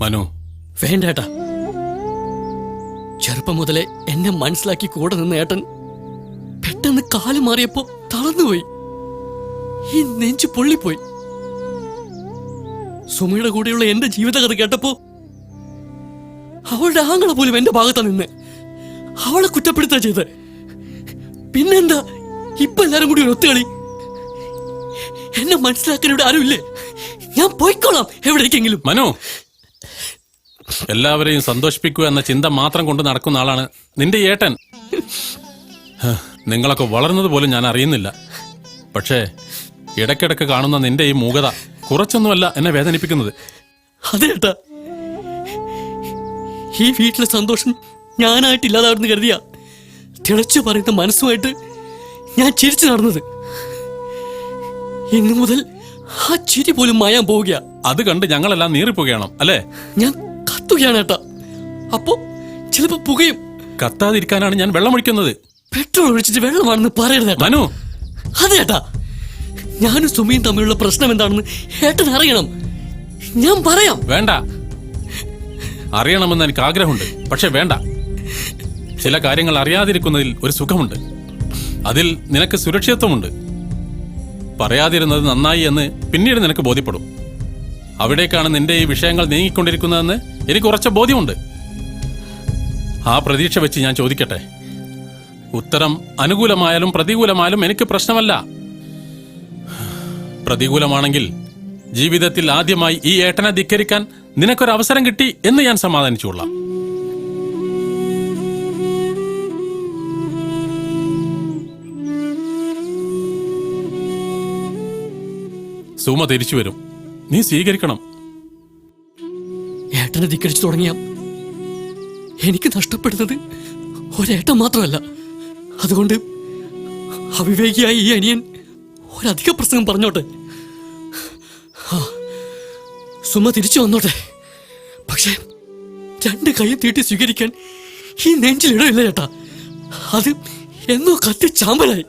മനു, വേണ്ട ഏട്ടാ. ചെറുപ്പം മുതലേ എന്നെ മനസ്സിലാക്കി കൂടെ നിന്ന ഏട്ടൻ പെട്ടെന്ന് കാല് മാറിയപ്പോ തളർന്നുപോയി. ഈ നെഞ്ചു പൊള്ളിപ്പോയി. സുമയുടെ കൂടെയുള്ള എന്റെ ജീവിതകഥ കേട്ടപ്പോ അവളുടെ ആങ്ങള പോലും എന്റെ ഭാഗത്താ നിന്ന് അവളെ കുറ്റപ്പെടുത്തുക ചെയ്ത്. പിന്നെന്താ ഇപ്പൊ എല്ലാരും കൂടി ഒരു ഒത്തുകളി? എന്നെ മനസ്സിലാക്കാൻ ഇവിടെ ആരുമില്ലേ? ഞാൻ പോയിക്കോളാം എവിടേക്കെങ്കിലും. മനു, എല്ലാവരെയും സന്തോഷിപ്പിക്കുക എന്ന ചിന്ത മാത്രം കൊണ്ട് നടക്കുന്ന ആളാണ് നിന്റെ ഏട്ടൻ. നിങ്ങളൊക്കെ വളർന്നത് പോലും ഞാൻ അറിയുന്നില്ല. പക്ഷേ ഇടയ്ക്കിടയ്ക്ക് കാണുന്ന നിന്റെ ഈ മൂകത കുറച്ചൊന്നുമല്ല എന്നെ വേദനിപ്പിക്കുന്നത്. അതേട്ടാ, ഈ വീട്ടിലെ സന്തോഷം ഞാനായിട്ടില്ലാതാവെന്ന് കരുതിയ തിളച്ചു പറയുന്ന മനസ്സുമായിട്ട് ഞാൻ ചിരിച്ചു നടന്നത്. ഇന്നു മുതൽ ആ ചിരി പോലും മായാൻ പോവുക. അത് കണ്ട് ഞങ്ങളെല്ലാം നീറിപ്പോവുകയാണ് അല്ലേ? ഞാൻ കത്തുകയാണ് ഏട്ടാ. അപ്പോ ചിലപ്പോ പുകയും. കത്താതിരിക്കാനാണ് ഞാൻ വെള്ളമൊഴിക്കുന്നത്. പെട്രോൾ ഒഴിച്ചിട്ട് വെള്ളമാണെന്ന് പറയരുത് മനു. അതേട്ടാ, ഞാനും സുമിയും തമ്മിലുള്ള പ്രശ്നം എന്താണെന്ന് ഏട്ടൻ അറിയണം. ഞാൻ പറയാം. വേണ്ട, അറിയണമെന്ന് എനിക്ക് ആഗ്രഹമുണ്ട്. പക്ഷെ വേണ്ട. ചില കാര്യങ്ങൾ അറിയാതിരിക്കുന്നതിൽ ഒരു സുഖമുണ്ട്. അതിൽ നിനക്ക് സുരക്ഷിതത്വമുണ്ട്. പറയാതിരുന്നത് നന്നായി എന്ന് പിന്നീട് നിനക്ക് ബോധ്യപ്പെടും. അവിടേക്കാണ് നിന്റെ ഈ വിഷയങ്ങൾ നീങ്ങിക്കൊണ്ടിരിക്കുന്നതെന്ന് എനിക്ക് ഉറച്ച ബോധ്യമുണ്ട്. ആ പ്രതീക്ഷ വെച്ച് ഞാൻ ചോദിക്കട്ടെ. ഉത്തരം അനുകൂലമായാലും പ്രതികൂലമായാലും എനിക്ക് പ്രശ്നമല്ല. പ്രതികൂലമാണെങ്കിൽ ജീവിതത്തിൽ ആദ്യമായി ഈ ഏട്ടനെ ധിക്കരിക്കാൻ നിനക്കൊരവസരം കിട്ടി എന്ന് ഞാൻ സമാധാനിച്ചുകൊള്ളാം. സുമ തിരിച്ചു വരും. നീ സ്വീകരിക്കണം. ഏട്ടനെ ധിക്കരിച്ചു തുടങ്ങിയ എനിക്ക് നഷ്ടപ്പെടുന്നത് ഒരേട്ടൻ മാത്രമല്ല. അതുകൊണ്ട് അവിവേകിയായ ഈ അനിയൻ ഒരധിക പ്രസംഗം പറഞ്ഞോട്ടെ. സുമ തിരിച്ചു വന്നോട്ടെ. പക്ഷെ രണ്ട് കൈയും തീട്ടി സ്വീകരിക്കാൻ ഈ നെഞ്ചിലിടയില്ല ചേട്ടാ. അത് എന്നോ കത്തി ചാമ്പലായി.